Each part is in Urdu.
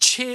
6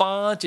5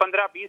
15-20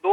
2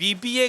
BBA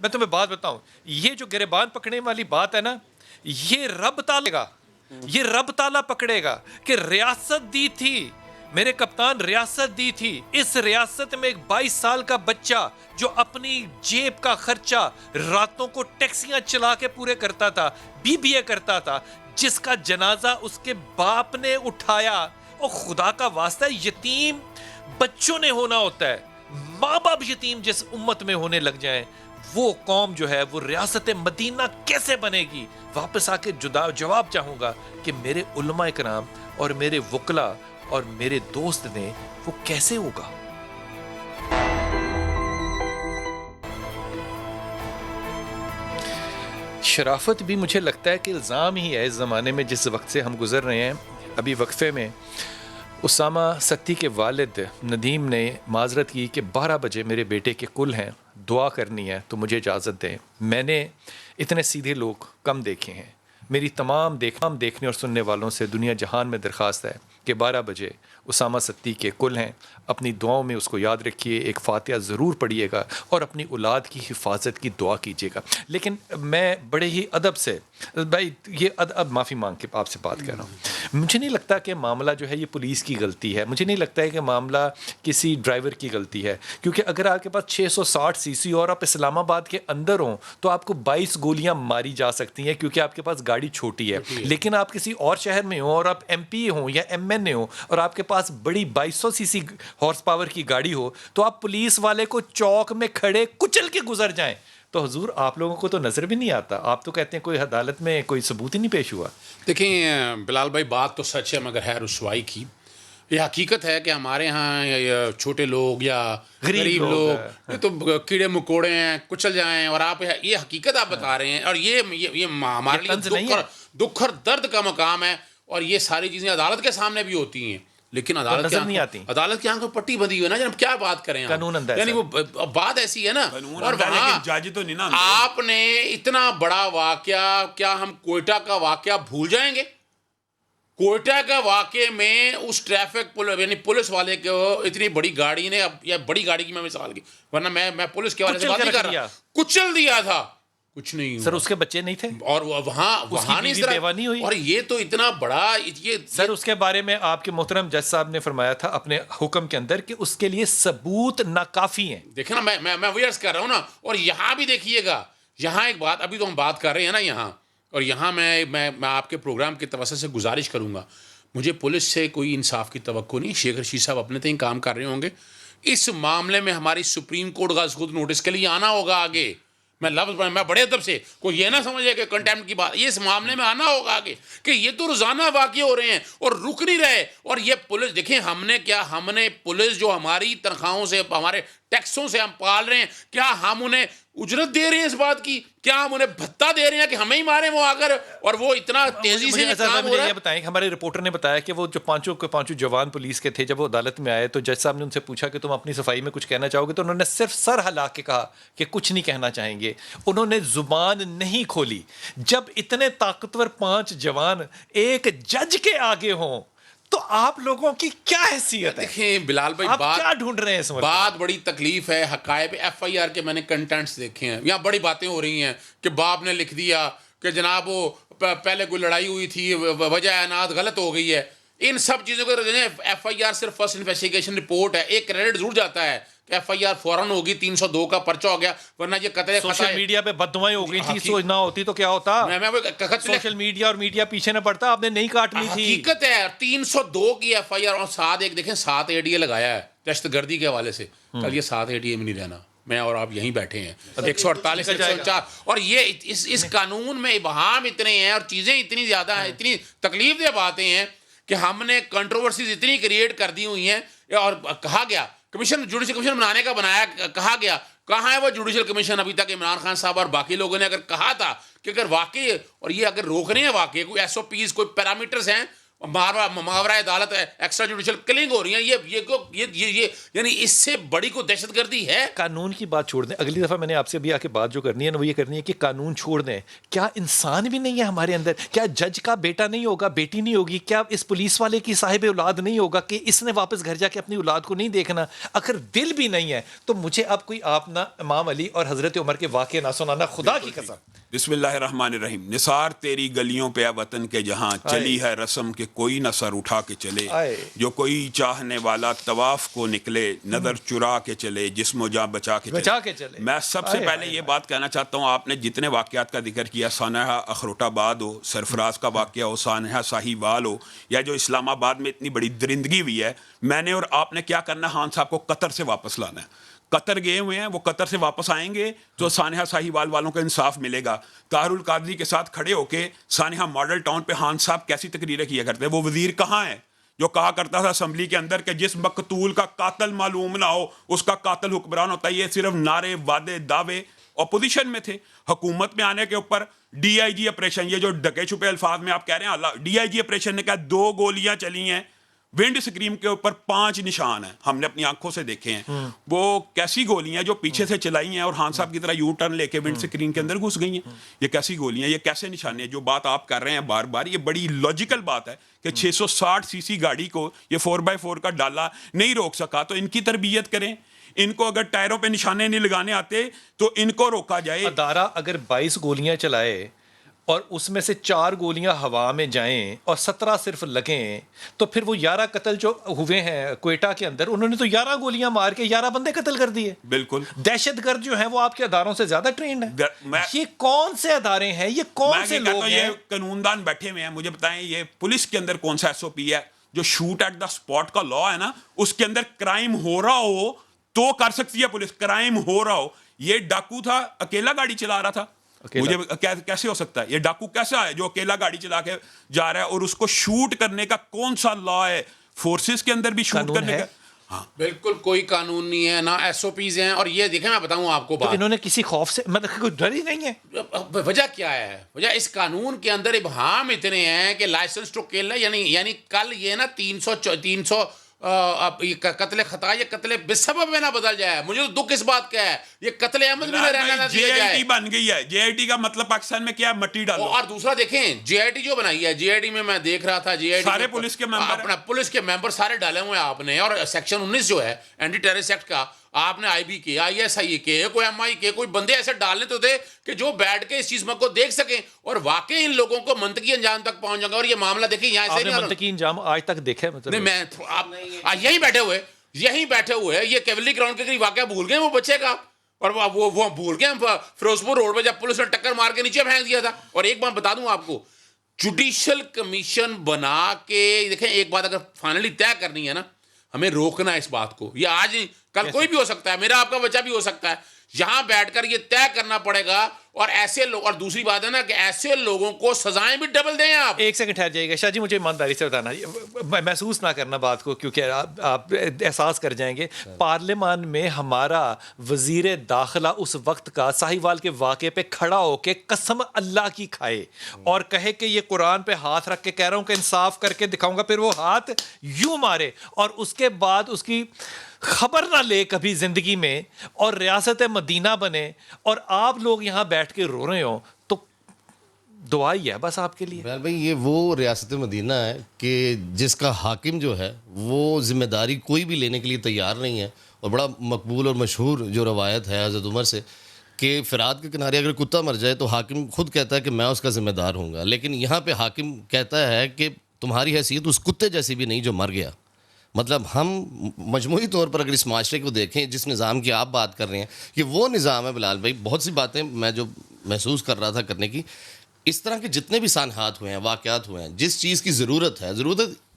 میں تمہیں بات بتاؤں, یہ جو گریبان پکڑنے والی بات ہے نا, یہ رب تعالیٰ پکڑے گا کہ ریاست دی تھی, میرے کپتان ریاست دی تھی, اس ریاست میں ایک 22 سال کا بچہ جو اپنی جیب کا خرچہ راتوں کو ٹیکسیاں چلا کے پورے کرتا تھا, BBA کرتا تھا, جس کا جنازہ اس کے باپ نے اٹھایا. اور خدا کا واسطہ یتیم بچوں نے ہونا ہوتا ہے, ماں باپ یتیم جس امت میں ہونے لگ جائیں, وہ قوم جو ہے وہ ریاست مدینہ کیسے بنے گی؟ واپس آ کے جواب چاہوں گا کہ میرے علماء کرام اور میرے وکلا اور میرے دوست نے وہ کیسے ہوگا. شرافت بھی مجھے لگتا ہے کہ الزام ہی ہے اس زمانے میں جس وقت سے ہم گزر رہے ہیں. ابھی وقفے میں اسامہ ستی کے والد ندیم نے معذرت کی کہ 12 بجے میرے بیٹے کے کل ہیں, دعا کرنی ہے تو مجھے اجازت دیں. میں نے اتنے سیدھے لوگ کم دیکھے ہیں. میری تمام دیکھنے اور سننے والوں سے دنیا جہان میں درخواست ہے کہ 12 بجے اسامہ ستی کے کل ہیں, اپنی دعاؤں میں اس کو یاد رکھیے, ایک فاتحہ ضرور پڑھیے گا اور اپنی اولاد کی حفاظت کی دعا کیجیے گا. لیکن میں بڑے ہی ادب سے, بھائی یہ اب معافی مانگ کے آپ سے بات کر رہا ہوں, مجھے نہیں لگتا کہ معاملہ جو ہے یہ پولیس کی غلطی ہے, مجھے نہیں لگتا ہے کہ معاملہ کسی ڈرائیور کی غلطی ہے, کیونکہ اگر آپ کے پاس 660 cc اور آپ اسلام آباد کے اندر ہوں تو آپ کو 22 گولیاں ماری جا سکتی ہیں کیونکہ آپ کے پاس گاڑی چھوٹی ہے. لیکن آپ کسی اور شہر میں ہوں اور آپ MP ہوں یا MN ہوں اور آپ کے پاس بڑی 2200 cc ہارس پاور کی گاڑی ہو تو آپ پولیس والے کو چوک میں کھڑے کچل کے گزر جائیں. تو حضور آپ لوگوں کو تو نظر بھی نہیں آتا, آپ تو کہتے ہیں کوئی عدالت میں کوئی ثبوت ہی نہیں پیش ہوا. دیکھیں بلال بھائی, بات تو سچ ہے مگر ہے رسوائی کی. یہ حقیقت ہے کہ ہمارے ہاں چھوٹے لوگ یا غریب لوگ یہ تو کیڑے مکوڑے ہیں, کچل جائیں, اور آپ یہ حقیقت آپ بتا رہے ہیں, اور یہ ہمارے لیے دکھ اور درد کا مقام ہے. اور یہ ساری چیزیں عدالت کے سامنے بھی ہوتی ہیں, لیکن عدالت کی آنکھوں پٹی بندی ہوئی ہے نا, جب کیا بات کریں یعنی وہ بات ایسی ہے نا. اور وہاں آپ نے اتنا بڑا واقعہ, کیا ہم کوئٹہ کا واقعہ بھول جائیں گے؟ کوئٹہ کا واقعے میں اس ٹریفک یعنی پولیس والے کو اتنی بڑی گاڑی نے, یا بڑی گاڑی کی میں مثال کی, ورنہ میں پولیس کے والے سے بات نہیں کر رہا, کچل دیا تھا, کچھ نہیں سر, اس کے بچے نہیں تھے اور وہاں نہیں بیوہ نہیں ہوئی. اور یہ تو اتنا بڑا سر, اس کے بارے میں آپ کے محترم جج صاحب نے فرمایا تھا اپنے حکم کے اندر کہ اس کے لیے ثبوت ناکافی ہیں. دیکھیں نا, میں وہی عرض کر رہا ہوں نا. اور یہاں بھی دیکھیے گا, یہاں ایک بات, ابھی تو ہم بات کر رہے ہیں نا یہاں, اور یہاں میں آپ کے پروگرام کے توسط سے گزارش کروں گا, مجھے پولیس سے کوئی انصاف کی توقع نہیں. شیخ رشید صاحب اپنے تئیں کام کر رہے ہوں گے, اس معاملے میں ہماری سپریم کورٹ کا خود نوٹس کے لیے آنا ہوگا آگے. میں بڑے ادب سے, کوئی یہ نہ سمجھے کہ کنٹیمپٹ کی بات, یہ اس معاملے میں آنا ہوگا آگے کہ یہ تو روزانہ واقع ہو رہے ہیں اور رک نہیں رہے. اور یہ پولیس دیکھیں, ہم نے پولیس جو ہماری تنخواہوں سے, ہمارے ٹیکسوں سے ہم پال رہے ہیں, کیا ہم انہیں اجرت دے رہے ہیں اس بات کی؟ کیا ہم انہیں بھتہ دے رہے ہیں کہ ہمیں ہی مارے وہ آ کر؟ اور وہ اتنا تیزی سے کام ہو رہا ہے. یہ بتائیں کہ ہمارے رپورٹر نے بتایا کہ وہ جو پانچوں جوان پولیس کے تھے, جب وہ عدالت میں آئے تو جج صاحب نے ان سے پوچھا کہ تم اپنی صفائی میں کچھ کہنا چاہو گے, تو انہوں نے صرف سر ہلا کے کہا کہ کچھ نہیں کہنا چاہیں گے. انہوں نے زبان نہیں کھولی. جب اتنے طاقتور 5 جوان ایک جج کے آگے ہوں تو آپ لوگوں کی کیا حیثیت ہے؟ دیکھیں بلال بھائی, آپ کیا ڈھونڈ رہے ہیں اس وقت؟ بات بڑی تکلیف ہے. حقائق FIR کے میں نے کنٹینٹس دیکھے ہیں, یہاں بڑی باتیں ہو رہی ہیں کہ باپ نے لکھ دیا کہ جناب وہ پہلے کوئی لڑائی ہوئی تھی, وجہ اعنات غلط ہو گئی ہے. ان سب چیزوں کو FIR صرف فرسٹ انویسٹیگیشن رپورٹ ہے, ایک کریڈٹ ضرور جاتا ہے کہ FIR فوراً ہوگی, 302 کا پرچہ ہو گیا, ورنہ یہ قطعی سوشل میڈیا پہ بددعائیں ہو گئی تھی, سوچ نہ ہوتی تو کیا ہوتا. سوشل میڈیا اور میڈیا پیچھے نہ پڑتا, آپ نے نہیں کاٹنی تھی. حقیقت ہے 302 کی FIR, اور 7 ایک دیکھیں 7 ADA لگایا ہے دہشت گردی کے حوالے سے. کل یہ 7 ADA میں نہیں رہنا, میں اور آپ یہیں بیٹھے ہیں, 148 104. اور یہ اس قانون میں ابہام اتنے ہیں اور چیزیں اتنی زیادہ ہیں, اتنی تکلیف دہ باتیں ہیں کہ ہم نے کنٹروورسیز اتنی کریٹ کر دی ہوئی ہیں. اور کہا گیا جوڈیشل کمیشن بنانے کا بنایا, کہا گیا کہاں ہے وہ جوڈیشل کمیشن ابھی تک؟ عمران خان صاحب اور باقی لوگوں نے اگر کہا تھا کہ اگر واقعی, اور یہ اگر روک رہے ہیں واقعی, کوئی SOPs کوئی پیرامیٹرز ہیں, ماورا عدالت ہے, ایکسٹرا جوڈیشل کلنگ ہو رہی ہیں, یہ یعنی اس سے بڑی کوئی دہشت گردی ہے؟ قانون کی بات چھوڑ دیں, اگلی دفعہ میں نے آپ سے ابھی آ کے بات جو کرنی ہے نا وہ یہ کرنی ہے کہ قانون چھوڑ دیں. کیا انسان بھی نہیں ہے ہمارے اندر؟ کیا جج کا بیٹا نہیں ہوگا, بیٹی نہیں ہوگی؟ کیا اس پولیس والے کی صاحب اولاد نہیں ہوگا کہ اس نے واپس گھر جا کے اپنی اولاد کو نہیں دیکھنا؟ اگر دل بھی نہیں ہے تو مجھے اب کوئی آپ نہ امام علی اور حضرت عمر کے واقعے نہ سنانا, خدا کی قسم. بسم اللہ الرحمن الرحیم. نثار تیری گلیوں پہ وطن کے جہاں چلی ہے رسم کہ کوئی نہ سر اٹھا کے چلے, جو کوئی چاہنے والا طواف کو نکلے, نظر چرا کے چلے, جسم و جاں بچا کے چلے. میں سب سے پہلے یہ بات کہنا چاہتا ہوں, آپ نے جتنے واقعات کا ذکر کیا, سانحہ اخروٹ آباد ہو, سرفراز کا واقعہ ہو, سانحہ ساہیوال ہو, یا جو اسلام آباد میں اتنی بڑی درندگی ہوئی ہے, میں نے اور آپ نے کیا کرنا ہے, خان صاحب کو قطر سے واپس لانا ہے. قطر گئے ہوئے ہیں, وہ قطر سے واپس آئیں گے تو سانحہ ساہیوال والوں کو انصاف ملے گا. طاہر القادری کے ساتھ کھڑے ہو کے سانحہ ماڈل ٹاؤن پہ خان صاحب کیسی تقریریں کیا کرتے ہیں. وہ وزیر کہاں ہے جو کہا کرتا تھا اسمبلی کے اندر کہ جس مقتول کا قاتل معلوم نہ ہو اس کا قاتل حکمران ہوتا ہے. یہ صرف نعرے, وعدے, دعوے. اپوزیشن میں تھے, حکومت میں آنے کے اوپر ڈی آئی جی آپریشن, یہ جو ڈکے چھپے الفاظ میں آپ کہہ رہے ہیں, ڈی آئی جی آپریشن نے کہا 2 گولیاں چلی ہیں, ونڈ سکرین کے اوپر 5 نشان ہیں, ہم نے اپنی آنکھوں سے دیکھے ہیں. وہ کیسی گولیاں جو پیچھے سے چلائی ہیں اور خان صاحب کی طرح یو ٹرن لے کے ونڈ سکرین کے اندر گھس گئی ہیں. یہ کیسی گولیاں, یہ کیسے نشانے ہیں؟ جو بات آپ کر رہے ہیں بار بار, یہ بڑی لاجیکل بات ہے کہ 660 سی سی گاڑی کو یہ 4x4 کا ڈالا نہیں روک سکا, تو ان کی تربیت کریں. ان کو اگر ٹائروں پہ نشانے نہیں لگانے آتے تو ان کو روکا جائے. ادارہ اگر 22 گولیاں چلائے اور اس میں سے 4 گولیاں ہوا میں جائیں اور 17 صرف لگیں, تو پھر وہ 11 قتل جو ہوئے ہیں کوئٹہ کے اندر, انہوں نے تو 11 گولیاں مار کے 11 بندے قتل کر دیے. بالکل. دہشت گرد جو ہیں وہ آپ کے اداروں سے زیادہ ٹرینڈ ہیں. یہ کون سے ادارے ہیں, یہ کون سے لوگ ہیں؟ یہ قانون دان بیٹھے ہوئے ہیں. مجھے بتائیں یہ پولیس کے اندر کون سا ایس او پی ہے جو شوٹ ایٹ دا اسپاٹ کا لا ہے نا, اس کے اندر کرائم ہو رہا ہو تو کر سکتی ہے پولیس. کرائم ہو رہا ہو, یہ ڈاکو تھا, اکیلا گاڑی چلا رہا تھا, مجھے کیسے ہو سکتا ہے؟ یہ ڈاکو کیسا ہے جو اکیلا گاڑی چلا کے جا رہا ہے, اور اس کو شوٹ کرنے کا کون سا لا ہے؟ فورسز کے اندر بھی شوٹ کرنے کا بالکل کوئی قانون نہیں ہے, نہ ایس او پیز ہیں. اور یہ دیکھیں میں بتاؤں آپ کو بات, انہوں نے کسی خوف سے مطلب کوئی ڈر ہی نہیں ہے. وجہ کیا ہے؟ وجہ اس قانون کے اندر ابہام اتنے ہیں کہ لائسنس ٹو کل ہے, یعنی کل یہ نا 300 قتل خطا یہ قتل بسبب میں نہ بدل جائے. مجھے تو دکھ اس بات کا ہے, یہ قتل احمد میں رہنا نہ دیا جائے. جے آئی ٹی بن گئی ہے. جے آئی ٹی کا مطلب پاکستان میں کیا ہے؟ مٹی ڈالو. اور دوسرا دیکھیں جے آئی ٹی جو بنائی ہے, جے آئی ٹی میں میں دیکھ رہا تھا, جے آئی ٹی سارے پولیس کے ممبر, اپنا پولیس کے ممبر سارے ڈالے ہوئے ہیں آپ نے. اور سیکشن 19 جو ہے اینٹی ٹیررسٹ ایکٹ کا, آپ نے آئی بی کے, آئی ایس آئی کے, کوئی ایم آئی کے, کوئی بندے ایسے ڈالنے تو دے کہ جو بیٹھ کے اس چیز کو دیکھ سکیں اور واقعی ان لوگوں کو منطقی انجام تک پہنچ جائے گا. اور یہ معاملہ دیکھیں یہاں سے نہیں, منطقی انجام آج تک دیکھا ہے؟ نہیں, میں آپ یہیں بیٹھے ہوئے یہ کیولری گراؤنڈ کے قریب واقعہ بھول گئے وہ بچے کا, اور وہ بھول گئے فیروزپور روڈ پہ جب پولیس نے ٹکر مار کے نیچے پھینک دیا تھا. اور ایک بات بتا دوں آپ کو, جوڈیشل کمیشن بنا کے دیکھیں, ایک بات اگر فائنلی طے کرنی ہے نا, ہمیں روکنا ہے اس بات کو. یہ آج کل کوئی بھی ہو سکتا ہے, میرا آپ کا بچہ بھی ہو سکتا ہے. یہاں بیٹھ کر یہ طے کرنا پڑے گا. اور ایسے لوگ, اور دوسری بات ہے نا کہ ایسے لوگوں کو سزائیں بھی ڈبل دیں. آپ ایک سیکنڈ ٹھہر جائیے گا شاہ جی, مجھے ایمانداری سے بتانا, محسوس نہ کرنا بات کو, کیونکہ آپ احساس کر جائیں گے. پارلیمان میں ہمارا وزیر داخلہ اس وقت کا ساہیوال کے واقعے پہ کھڑا ہو کے قسم اللہ کی کھائے اور کہے کہ یہ قرآن پہ ہاتھ رکھ کے کہہ رہا ہوں کہ انصاف کر کے دکھاؤں گا, پھر وہ ہاتھ یوں مارے اور اس کے بعد اس کی خبر نہ لے کبھی زندگی میں, اور ریاست مدینہ بنے, اور آپ لوگ یہاں بیٹھ کے رو رہے ہوں, تو دعا ہی ہے بس آپ کے لیے. بھائی یہ وہ ریاست مدینہ ہے کہ جس کا حاکم جو ہے وہ ذمہ داری کوئی بھی لینے کے لیے تیار نہیں ہے. اور بڑا مقبول اور مشہور جو روایت ہے حضرت عمر سے کہ فرات کے کنارے اگر کتا مر جائے تو حاکم خود کہتا ہے کہ میں اس کا ذمہ دار ہوں گا, لیکن یہاں پہ حاکم کہتا ہے کہ تمہاری حیثیت اس کتے جیسی بھی نہیں جو مر گیا. مطلب ہم مجموعی طور پر اگر اس معاشرے کو دیکھیں, جس نظام کی آپ بات کر رہے ہیں, کہ وہ نظام ہے بلال بھائی. بہت سی باتیں میں جو محسوس کر رہا تھا کرنے کی, اس طرح کے جتنے بھی سانحات ہوئے ہیں, واقعات ہوئے ہیں, جس چیز کی ضرورت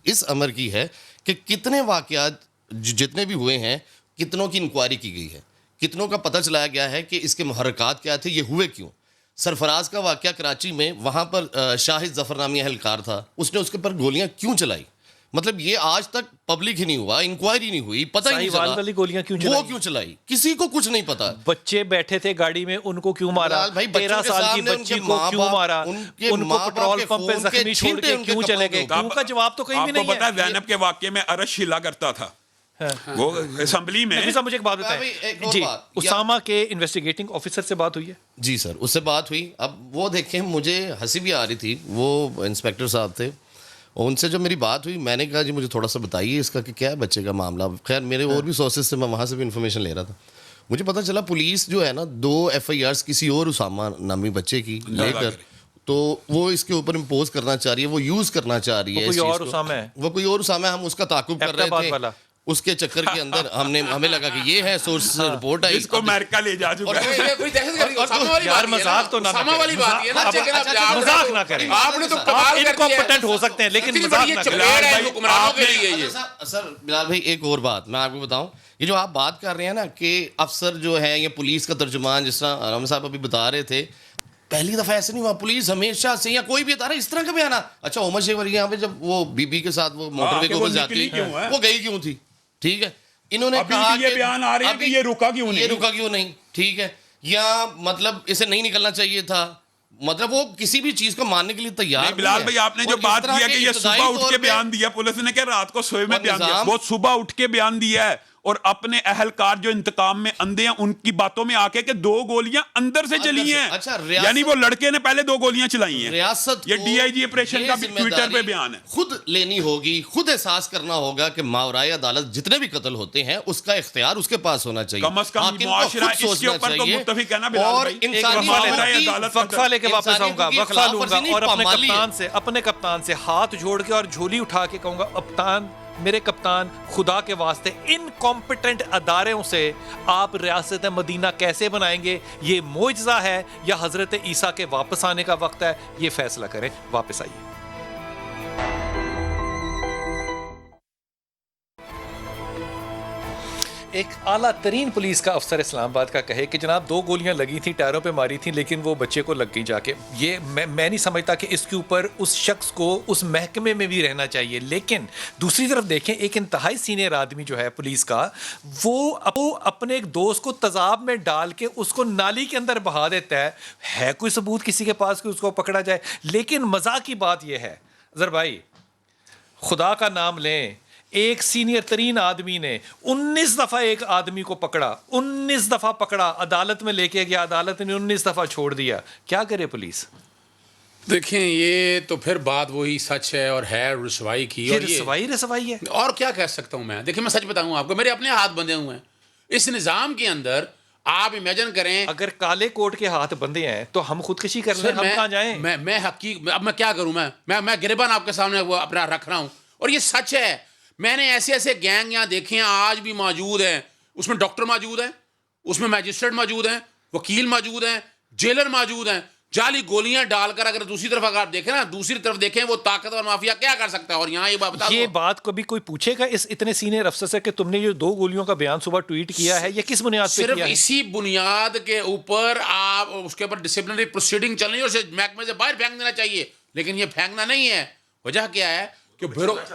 اس امر کی ہے کہ کتنے واقعات جتنے بھی ہوئے ہیں, کتنوں کی انکوائری کی گئی ہے, کتنوں کا پتہ چلایا گیا ہے کہ اس کے محرکات کیا تھے, یہ ہوئے کیوں. سرفراز کا واقعہ کراچی میں, وہاں پر شاہد ظفر نامی اہلکار تھا, اس نے اس کے پر گولیاں کیوں چلائی, مطلب یہ آج تک پبلک ہی نہیں ہوا, انکوائری نہیں ہوئی, پتہ ہی نہیں ساہیوال والی گولیاں کیوں چلا وہ کیوں چلائی, کسی کو کچھ نہیں پتا. بچے بیٹھے تھے گاڑی میں, ان کو کیوں مارا, 13 سال کی بچی کو کیوں مارا, ان کو پٹرول پمپ پہ زخمی چھوڑ کے کیوں چلے گئے, کیوں کا جواب تو کہیں بھی نہیں ہے. آپ کو پتا ہے زینب کے واقعے میں عرش ہلا کرتا تھا وہ اسمبلی میں. مجھے ایک بات بتائیں جی, اسامہ کے انویسٹیگیٹنگ آفیسر سے بات ہوئی ہے؟ جی سر, اس سے بات ہوئی. اب وہ دیکھیں مجھے ہنسی بھی آ رہی تھی, وہ انسپیکٹر صاحب تھے, ان سے جو میری بات ہوئی میں نے کہا جی مجھے تھوڑا سا بتائیے اس کا کہ کیا ہے بچے کا معاملہ. خیر میرے اور بھی سورسز سے میں وہاں سے بھی انفارمیشن لے رہا تھا. مجھے پتہ چلا پولیس جو ہے نا 2 FIRs کسی اور اسامہ نامی بچے کی لے کر, تو وہ اس کے اوپر امپوز کرنا چاہ رہی ہے, وہ یوز کرنا چاہ رہی ہے. کوئی اور اسامہ ہے, وہ کوئی اور اسامہ ہے, ہم اس کا تعاقب کر رہے تھے. اس کے چکر کے اندر ہمیں لگا کہ یہ ہے سورس رپورٹ ہے, اس کو امریکہ لے جا چکا ہے. یار مذاق تو نہ کریں, آپ انکمپٹنٹ ہو سکتے ہیں لیکن مذاق نہ کریں. سر بلال بھائی ایک اور بات میں آپ کو بتاؤں, یہ جو آپ بات کر رہے ہیں نا کہ افسر جو ہے یا پولیس کا ترجمان, جس طرح رحمان صاحب ابھی بتا رہے تھے, پہلی دفعہ ایسے نہیں ہوا. پولیس ہمیشہ سے یا کوئی بھی بتا رہا ہے اس طرح کا بیان. اچھا عمر شیخ ولی یہاں پہ جب وہ بی بی کے ساتھ وہ موٹر وے کے اوپر جاتی وہ گئی کیوں تھی, ٹھیک ہے, انہوں نے کہا کہ یہ بیان آ رہا ہے کہ یہ رکا کیوں نہیں, ٹھیک ہے, یا مطلب اسے نہیں نکلنا چاہیے تھا. مطلب وہ کسی بھی چیز کو ماننے کے لیے تیار نہیں. بلال بھائی آپ نے جو بات کیا کہ یہ صبح اٹھ کے بیان دیا, پولیس نے کہ رات کو سوئے میں بیان دیا, وہ صبح اٹھ کے بیان دیا ہے, اور اپنے اہلکار جو انتقام میں اندھے ہیں ان کی باتوں میں آ کے کہ 2 گولیاں اندر سے چلی ہیں. یعنی وہ لڑکے نے پہلے 2 گولیاں چلائی ہیں. ریاست یہ DIG آپریشن کا بھی ٹویٹر پہ بیان ہے. خود لینی ہوگی, خود احساس کرنا ہوگا کہ ماورائے عدالت جتنے بھی قتل ہوتے ہیں اس کا اختیار اس کے پاس ہونا چاہیے. کم از کم معاشرہ اس کے اوپر تو متفق ہے نا بلال بھائی. وقفہ لے کے واپس آؤں گا, وقفہ لوں گا اور اپنے کپتان سے ہاتھ جوڑ کے اور جھولی اٹھا کے کہوں گا, میرے کپتان خدا کے واسطے انکمپیٹنٹ اداروں سے آپ ریاست مدینہ کیسے بنائیں گے؟ یہ معجزہ ہے یا حضرت عیسیٰ کے واپس آنے کا وقت ہے؟ یہ فیصلہ کریں. واپس آئیے. ایک اعلیٰ ترین پولیس کا افسر اسلام آباد کا کہے کہ جناب 2 گولیاں لگی تھیں, ٹائروں پہ ماری تھیں, لیکن وہ بچے کو لگ گئی جا کے. یہ میں نہیں سمجھتا کہ اس کے اوپر اس شخص کو اس محکمے میں بھی رہنا چاہیے. لیکن دوسری طرف دیکھیں, ایک انتہائی سینئر آدمی جو ہے پولیس کا, وہ اپنے ایک دوست کو تذاب میں ڈال کے اس کو نالی کے اندر بہا دیتا ہے کوئی ثبوت کسی کے پاس کہ اس کو پکڑا جائے. لیکن مزاق کی بات یہ ہے اظہر بھائی, خدا کا نام لیں, ایک سینئر ترین آدمی نے 19 دفعہ ایک آدمی کو پکڑا, 19 دفعہ پکڑا, عدالت میں لے کے گیا, عدالت نے 19 دفعہ چھوڑ دیا. کیا کرے پولیس؟ دیکھیں یہ تو پھر بات وہی سچ ہے اور ہے رسوائی کی. یہ رسوائی ہے. اور کیا کہہ سکتا ہوں میں؟ دیکھیں میں سچ بتاؤں آپ کو, میرے اپنے ہاتھ بندھے ہوئے ہیں اس نظام کے اندر. آپ امیجن کریں اگر کالے کوٹ کے ہاتھ بندھے ہیں تو ہم خودکشی کر لیں, ہم کہاں جائیں؟ میں اب میں کیا کروں؟ میں گریبان آپ کے سامنے وہ اپنا رکھ رہا ہوں, اور یہ سچ ہے. میں نے ایسے گینگ یہاں دیکھے ہیں آج بھی موجود ہیں. اس میں ڈاکٹر موجود ہیں, اس میں میجسٹریٹ موجود ہیں, وکیل موجود ہیں, جیلر موجود ہیں. جعلی گولیاں ڈال کر اگر دوسری طرف اگر دیکھیں نا, دوسری طرف دیکھیں وہ طاقتور مافیا کیا کر سکتا ہے. اور یہاں یہ بات کبھی کوئی پوچھے گا اس اتنے سینئر افسر سے کہ تم نے یہ 2 گولیوں کا بیان صبح ٹویٹ کیا ہے, یہ کس بنیاد پہ کیا ہے؟ صرف اسی بنیاد کے اوپر آپ اس کے اوپر ڈسپلنری پروسیڈنگ چل رہی ہے, اسے محکمے سے باہر پھینک دینا چاہیے. لیکن یہ پھینکنا نہیں ہے. وجہ کیا ہے کہ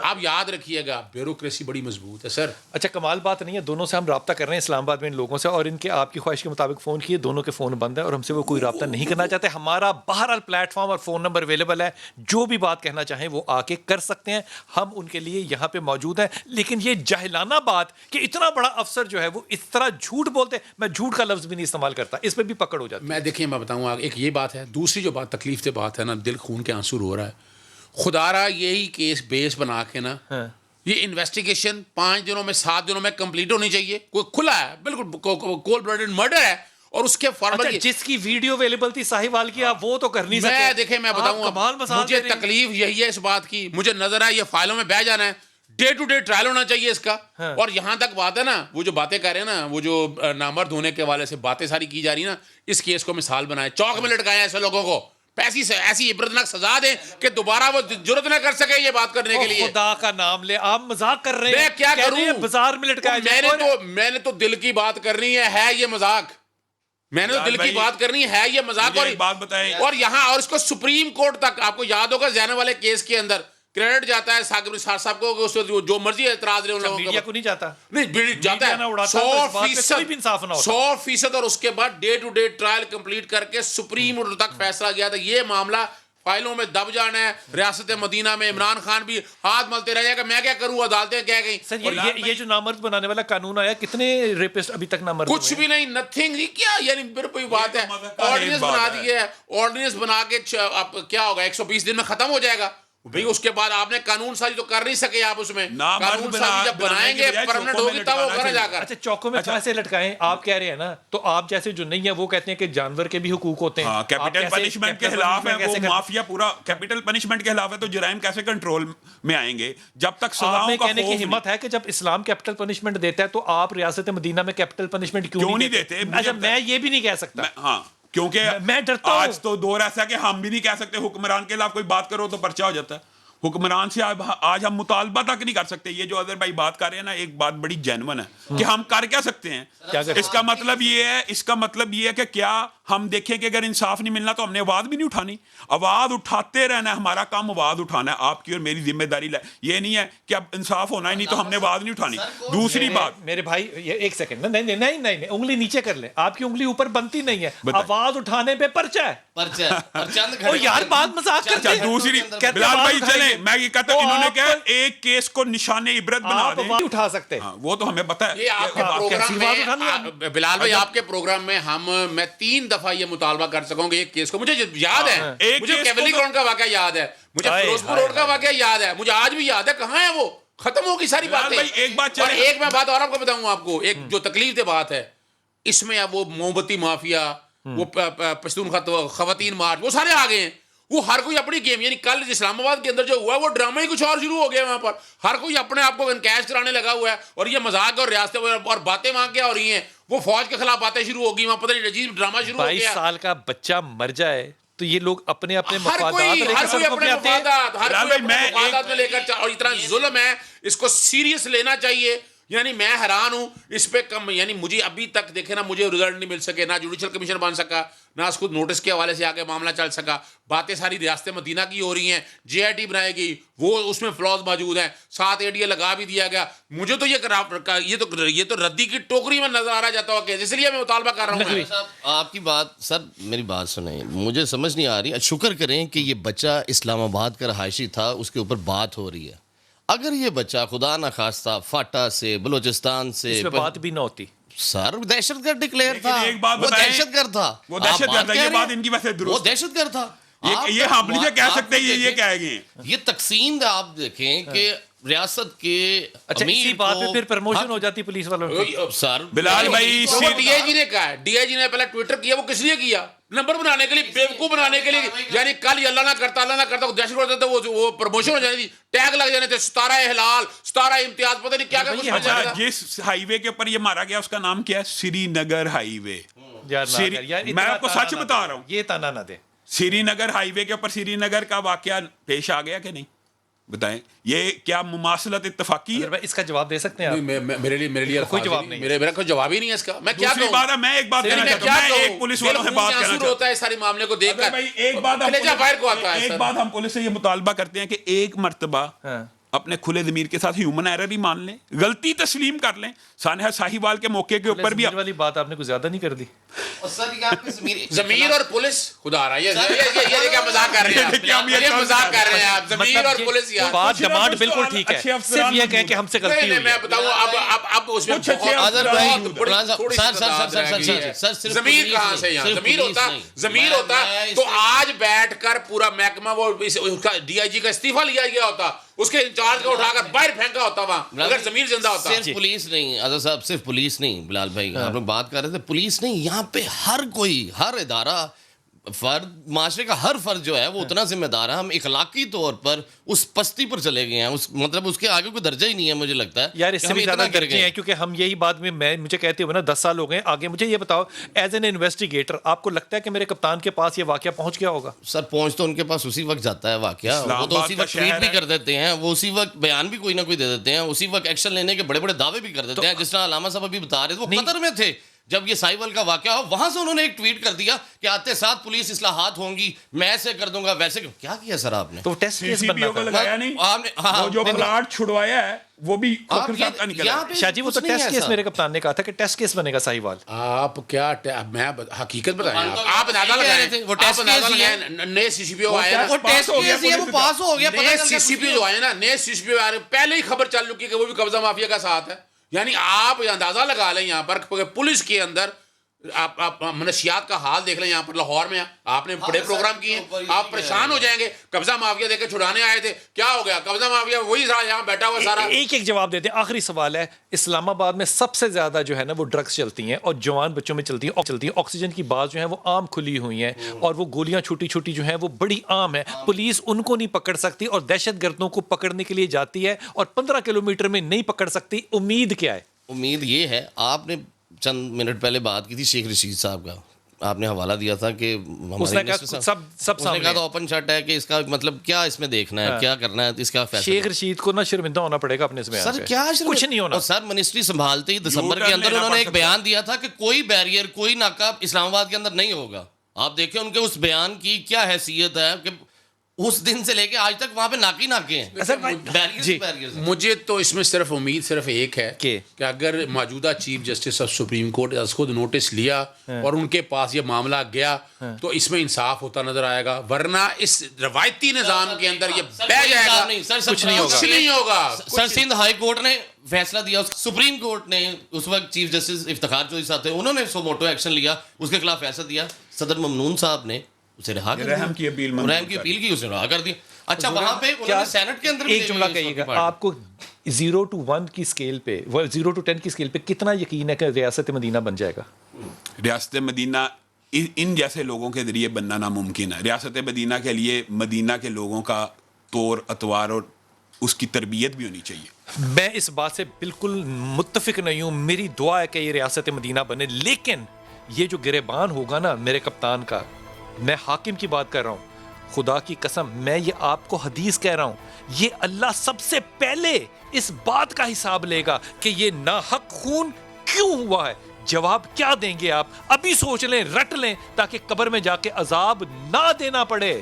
آپ یاد رکھیے گا بیوروکریسی بڑی مضبوط ہے سر. اچھا کمال بات نہیں ہے, دونوں سے ہم رابطہ کر رہے ہیں اسلام آباد میں ان لوگوں سے, اور ان کے آپ کی خواہش کے مطابق فون کیے, دونوں کے فون بند ہیں اور ہم سے وہ کوئی رابطہ نہیں کرنا چاہتے. ہمارا بہرحال پلیٹ فارم اور فون نمبر اویلیبل ہے, جو بھی بات کہنا چاہیں وہ آ کے کر سکتے ہیں, ہم ان کے لیے یہاں پہ موجود ہیں. لیکن یہ جاہلانہ بات کہ اتنا بڑا افسر جو ہے وہ اس طرح جھوٹ بولتے, میں جھوٹ کا لفظ بھی نہیں استعمال کرتا, اس پہ بھی پکڑ ہو جاتی. میں دیکھیں میں بتاؤں ایک یہ بات ہے. دوسری جو بات تکلیف دہ بات ہے نا, دل خون کے آنسو رو رہا ہے. خدا را یہی کیس بیس بنا کے نا یہ انویسٹیگیشن 5 دنوں میں 7 دنوں میں کمپلیٹ ہونی چاہیے. کوئی کھلا ہے بالکل کولڈ بلڈڈ مرڈر ہے, اور اس کے فارمل جس کی ویڈیو اویلیبل تھی ساہیوال کی, آپ وہ تو کر نہیں سکتے. میں دیکھیں میں بتاؤں مجھے تکلیف یہی ہے اس بات کی, مجھے نظر ہے یہ فائلوں میں بہ جانا ہے. ڈے ٹو ڈے ٹرائل ہونا چاہیے اس کا. اور یہاں تک بات ہے نا, وہ جو باتیں کر رہے ہیں نا, وہ جو نامرد ہونے کے حوالے سے باتیں ساری کی جا رہی ہیں نا, اس کیس کو مثال بنائے, چوک میں لٹکائے ایسے لوگوں کو, ایسی عبرتناک سزا دیں کہ دوبارہ وہ جرت نہ کر سکے یہ بات کرنے کے لیے. خدا کا نام لے, آپ مذاق کر رہے ہیں. میں کیا کروں؟ بازار میں لٹکایا. میں نے تو دل کی بات کرنی ہے یہ مذاق. میں نے تو دل کی بات کرنی ہے یہ مذاق. اور بات بتائیں, اور یہاں اور اس کو سپریم کورٹ تک, آپ کو یاد ہوگا زینب والے کیس کے اندر کریڈٹ جاتا ہے ثاقب نثار صاحب کو کہ اس پہ جو مرضی اعتراض رہے ان لوگوں میڈیا کا کو نہیں جاتا، نہیں جاتا میڈیا نہ ہے اڑاتا تو اس بات پہ کوئی بھی انصاف نہ ہوتا۔ 100%، اور اس کے بعد day to day trial complete کر کے سپریم کورٹ تک فیصلہ گیا تھا یہ معاملہ فائلوں میں دب جانا ہے۔ ریاست مدینہ میں عمران خان بھی ہاتھ ملتے رہ جائے گا میں کیا کروں، عدالتیں کہہ گئی سر یہ جو نامرد بنانے والا قانون آیا کتنے ریپسٹ ابھی تک نامرد کچھ بھی نہیں، نتھنگ، کیا یعنی پھر کوئی بات ہے، آرڈیننس بنا دی ہے، آرڈیننس بنا کے اب کیا ہوگا 120 دن میں ختم ہو جائے گا بھئی، اس کے بعد آپ نے قانون سازی تو کر نہیں سکے آپ اس میں، قانون سازی جب بنائیں گے پرمنٹ ہوگی تب وہ کرا جا کر۔ اچھا چوکوں میں پھانسے لٹکائیں آپ کہہ رہے ہیں نا، تو آپ جیسے جو نہیں ہے وہ کہتے ہیں کہ جانور کے بھی حقوق ہوتے ہیں، کیپٹل پنشمنٹ کے خلاف ہے وہ مافیا، پورا کیپٹل پنشمنٹ کے خلاف ہے، تو جرائم کیسے کنٹرول میں آئیں گے جب تک سزاؤں کا کہنے کی ہمت ہے کہ جب اسلام کیپٹل پنشمنٹ دیتا ہے تو آپ ریاست مدینہ میں کیپٹل پنشمنٹ کیوں نہیں دیتے؟ اچھا میں یہ بھی نہیں کہہ سکتا، ہاں کیونکہ میں ڈرتا ہوں، آج تو دور ایسا کہ ہم بھی نہیں کہہ سکتے، حکمران کے خلاف کوئی بات کرو تو پرچہ ہو جاتا ہے، حکمران سے آج ہم مطالبہ تک نہیں کر سکتے۔ یہ جو اظہر بھائی بات کر رہے ہیں نا، ایک بات بڑی جینون ہے کہ ہم کر کیا سکتے ہیں، اس کا مطلب یہ ہے کہ کیا ہم دیکھیں کہ اگر انصاف نہیں ملنا تو ہم نے آواز بھی نہیں اٹھانی، آواز اٹھاتے رہنا ہے، ہمارا کام آواز اٹھانا ہے، آپ کی اور میری ذمہ داری یہ نہیں ہے کہ اب انصاف ہونا ہی نہیں تو ہم نے آواز نہیں اٹھانی۔ دوسری بات میرے بھائی ایک سیکنڈ، نہیں انگلی نیچے کر لیں، آپ کی انگلی اوپر بنتی نہیں ہے، آواز اٹھانے پہ پرچہ ہے، یار بات مذاق کرتے ہیں۔ دوسری بلال بھائی چلیں، میں یہ کہتا ہوں انہوں نے کہا ایک کیس کو نشان عبرت بنا دیں، آپ اٹھا سکتے ہیں، وہ تو ہمیں پتا ہے۔ یہ آپ کے پروگرام میں بلال بھائی آپ کے پروگرام میں میں 3 دفعہ یہ مطالبہ کر سکوں گے ایک کیس کو، مجھے یاد ہے، مجھے کیولی گراؤنڈ کا واقعہ یاد ہے، مجھے فیروزپور روڈ کا واقعہ یاد ہے، مجھے آج بھی یاد ہے، کہاں ہے وہ، ختم ہوگی ساری باتیں۔ اور ایک میں بات اور آپ کو بتاؤں، آپ کو ایک جو تکلیف دہ بات ہے اس میں، اب وہ موم بتی مافیا، وہ پشتون خواتین مارچ، وہ سارے آ گئے ہیں، وہ ہر کوئی اپنی گیم، یعنی کل اسلام آباد کے اندر جو ہوا وہ ڈرامہ ہی کچھ اور شروع ہو گیا وہاں پر، ہر کوئی اپنے آپ کو انکیش کرانے لگا ہوا ہے، اور یہ مذاق اور ریاستیں اور باتیں وہاں کیا ہو رہی ہیں، وہ فوج کے خلاف باتیں شروع ہو گئی وہاں، پتہ نہیں عجیب ڈرامہ شروع ہو گیا۔ 22 سال کا بچہ مر جائے تو یہ لوگ اپنے ہر کوئی اپنے مفادات میں لے کر، اور اتنا ظلم ہے، اس کو سیریس لینا چاہیے۔ یعنی میں حیران ہوں اس پہ، کم یعنی مجھے ابھی تک دیکھے نا، مجھے رزلٹ نہیں مل سکے، نہ جوڈیشل کمیشن بن سکا، نہ اس خود نوٹس کے حوالے سے آگے معاملہ چل سکا، باتیں ساری ریاست مدینہ کی ہو رہی ہیں، جے آئی ٹی بنائے گی، وہ اس میں فلاز موجود ہیں، 7 ADA لگا بھی دیا گیا، مجھے تو یہ تو ردی کی ٹوکری میں نظر آ رہا جاتا ہوا کہ اس لیے میں مطالبہ کر رہا ہوں۔ آپ کی بات سر، میری بات سنیں، مجھے سمجھ نہیں آ رہی، شکر کریں کہ یہ بچہ اسلام آباد کا رہائشی تھا، اس کے اوپر بات ہو رہی ہے۔ اگر یہ بچہ خدا نخواستہ فاٹا سے، بلوچستان سے، بات بھی نہ ہوتی سر، دہشت گرد ڈکلیئر تھا، وہ دہشت گرد تھا، وہ دہشت گرد ہے، یہ بات ان کی وجہ سے درست، وہ دہشت گرد تھا، یہ ہم نہیں کہہ سکتے، یہ کہہ گئے۔ یہ تقسیم آپ دیکھیں کہ ریاست کے اسی بات پہ پھر پرموشن ہو جاتی پولیس والوں کی۔ سر بلال بھائی ڈی آئی جی نے کہا ہے، ڈی آئی جی نے پہلے ٹویٹر کیا، وہ کس لیے کیا؟ نمبر بنانے کے لیے، بیوقوف بنانے کے لیے، یعنی کل یہ اللہ نہ کرتا دہشت گرد ہوتا تو وہ پروموشن ہو جانی تھی، ٹیگ لگ جانے تھے، 17 احلال، 17 امتیاز، پتہ نہیں کیا کیا۔ جس ہائی وے کے اوپر یہ مارا گیا اس کا نام کیا ہے؟ سری نگر ہائی وے۔ میں آپ کو سچ بتا رہا ہوں، یہ تانا نہ دے، سری نگر ہائی وے کے اوپر سری نگر کا واقعہ پیش آ گیا کہ نہیں؟ بتائیں، یہ کیا مماثلت اتفاقی ہے؟ اس کا جواب دے سکتے ہیں آپ؟ میرے لیے کوئی جواب نہیں، میرا کوئی جواب ہی نہیں ہے اس کا۔ میں کیا دوسری بات ہے، میں ایک بات کہنا چاہتا ہوں، میں ایک پولیس والوں سے بات کرنا چاہتا ہوں، ہوتا ہے سارے معاملے کو دیکھ کر، ایک بات ہم پولیس سے یہ مطالبہ کرتے ہیں کہ ایک مرتبہ اپنے کھلے ضمیر کے ساتھ ہیومن ایرر ہی مان لیں، غلطی تسلیم کر لیں۔ سانحہ ساہیوال کے موقع کے اوپر بھی والی بات آپ نے کچھ زیادہ نہیں کر دی۔ ضمیر اور پلس، خدا رہا، یہ کیا مذاق کر رہے ہیں، یہ مذاق کر رہے ہیں آپ، ضمیر اور پلس، یار بات ڈیمانڈ بالکل ٹھیک ہے، صرف یہ کہہ کہ ہم سے غلطی ہوئی۔ میں بتاؤں اب اس میں ضمیر کہاں سے، یہاں ضمیر ہوتا تو آج بیٹھ کر پورا محکمہ، وہ ڈی آئی جی کا استعفیٰ لیا گیا ہوتا، اس کے انچارج کو اٹھا کر باہر پھینکا ہوتا وہاں، اگر ضمیر زندہ ہوتا۔ صرف پولیس نہیں آزاد صاحب، صرف پولیس نہیں، بلال بھائی آپ لوگ بات کر رہے تھے، پولیس نہیں، یہاں پہ ہر کوئی، ہر ادارہ، فرد، معاشرے کا ہر فرد جو ہے وہ اتنا ذمہ دار ہے۔ ہم اخلاقی طور پر اس پستی پر چلے گئے ہیں، مطلب اس کے آگے کوئی درجہ ہی نہیں ہے، مجھے لگتا ہے یار اس سے بھی زیادہ درجے ہیں، کیونکہ ہم یہی بات میں مجھے کہتے ہوئے نا 10 سال ہو گئے آگے۔ مجھے یہ بتاؤ، ایز این انویسٹیگیٹر آپ کو لگتا ہے کہ میرے کپتان کے پاس یہ واقعہ پہنچ گیا ہوگا؟ سر پہنچ تو ان کے پاس اسی وقت جاتا ہے واقعہ، وہ تو اسی وقت ٹویٹ بھی کر دیتے ہیں، وہ اسی وقت بیان بھی کوئی نہ کوئی دے دیتے ہیں، اسی وقت ایکشن لینے کے بڑے بڑے دعوے بھی کر دیتے ہیں، جس طرح علامہ صاحب ابھی بتا رہے تھے، وہ قطر میں تھے، جب یہ سائیول کا واقعہ ہو وہاں سے انہوں نے ایک ٹویٹ کر دیا کہ آتے ساتھ پولیس اصلاحات ہوں گی, میں ایسے کر دوں گا ویسے. کیا کیا سر آپ نے؟ تو ٹیسٹ کیس بننا تھا. لگایا نہیں, وہ جو پلاٹ چھڑوایا ہے وہ بھی شاہ جی وہ تو ٹیسٹ کیس میرے کپتان نے کہا تھا کہ ٹیسٹ کیس بنے گا ساہیوال. آپ کیا میں حقیقت بتائیں, آپ اندازہ لگائیں, وہ ٹیسٹ کیس نئے سی سی پی او آئے, وہ ٹیسٹ کیس ہے, وہ پاس ہو گیا. نئے سی سی پی او آئے نا, نئے سی سی پی او آئے, پہلے ہی خبر چل چکی کہ وہ بھی قبضہ مافیا کا ساتھ ہے. یعنی آپ اندازہ لگا لیں یہاں پر پولیس کے اندر آپ منشیات کا حال دیکھ لیں. یہاں پر لاہور میں آپ نے بڑے پروگرام کیے ہیں, آپ پریشان ہو جائیں گے. قبضہ مافیا دے کے چھڑانے آئے تھے, کیا ہو گیا؟ قبضہ مافیا وہی یہاں بیٹھا ہوا سارا. ایک جواب دیتے ہیں. آخری سوال ہے, اسلام آباد میں سب سے زیادہ جو ہے نا وہ ڈرگس چلتی ہیں اور جوان بچوں میں چلتی ہیں. آکسیجن کی بات جو ہے وہ عام کھلی ہوئی ہیں اور وہ گولیاں چھوٹی چھوٹی جو ہیں وہ بڑی عام ہیں. پولیس ان کو نہیں پکڑ سکتی اور دہشت گردوں کو پکڑنے کے لیے جاتی ہے اور 15 کلومیٹر میں نہیں پکڑ سکتی. امید کیا ہے؟ امید یہ ہے, آپ نے چند منٹ پہلے بات کی تھی شیخ رشید صاحب کا, آپ نے حوالہ دیا تھا کہ اس نے کہا تو اوپن شٹ ہے کہ اس کا مطلب کیا اس میں دیکھنا ہے, کیا کرنا ہے, اس کا فیصلہ. شیخ رشید کو نا شرمندہ ہونا پڑے گا اپنے اس بیان سر, کیا کچھ نہیں ہونا. سر منسٹری سنبھالتے ہی دسمبر کے اندر انہوں نے ایک بیان دیا تھا کہ کوئی بیریئر, کوئی ناکہ اسلام آباد کے اندر نہیں ہوگا. آپ دیکھیں ان کے اس بیان کی کیا حیثیت ہے کہ اس دن سے لے کے آج تک وہاں پہ ناکے ہیں. مجھے تو اس میں صرف امید صرف ایک ہے کہ اگر موجودہ chief justice of supreme court اس کو نوٹس لیا اور ان کے پاس یہ معاملہ گیا تو اس میں انصاف ہوتا نظر آئے گا, ورنہ اس روایتی نظام کے اندر یہ بہ جائے گا, کچھ نہیں ہوگا. سر سندھ ہائی کورٹ نے فیصلہ دیا, سپریم کورٹ نے اس وقت چیف جسٹس افتخار چودھری صاحب تھے, انہوں نے سو موٹو ایکشن لیا, اس کے خلاف فیصلہ دیا. صدر ممنون صاحب نے اسے رہا کر رحم کی اپیل کی اسے رہا کر دیا. اچھا وہاں پہ انہوں نے سینٹ کے اندر ایک جملہ کہیے گا, آپ کو 0 to 1 کی اسکیل پہ 0 to 10 کی اسکیل پہ کتنا یقین ہے کہ ریاست مدینہ بن جائے گا؟ ریاست مدینہ ان جیسے لوگوں کے ذریعے بننا ناممکن ہے. ریاست مدینہ کے لیے مدینہ کے لوگوں کا طور اتوار اور اس کی تربیت بھی ہونی چاہیے. میں اس بات سے بالکل متفق نہیں ہوں. میری دعا ہے کہ یہ ریاست مدینہ بنے, لیکن یہ جو گریبان ہوگا نا میرے کپتان کا, میں حاکم کی بات کر رہا ہوں, خدا کی قسم میں یہ آپ کو حدیث کہہ رہا ہوں, یہ اللہ سب سے پہلے اس بات کا حساب لے گا کہ یہ ناحق خون کیوں ہوا ہے. جواب کیا دیں گے آپ؟ ابھی سوچ لیں, رٹ لیں, تاکہ قبر میں جا کے عذاب نہ دینا پڑے.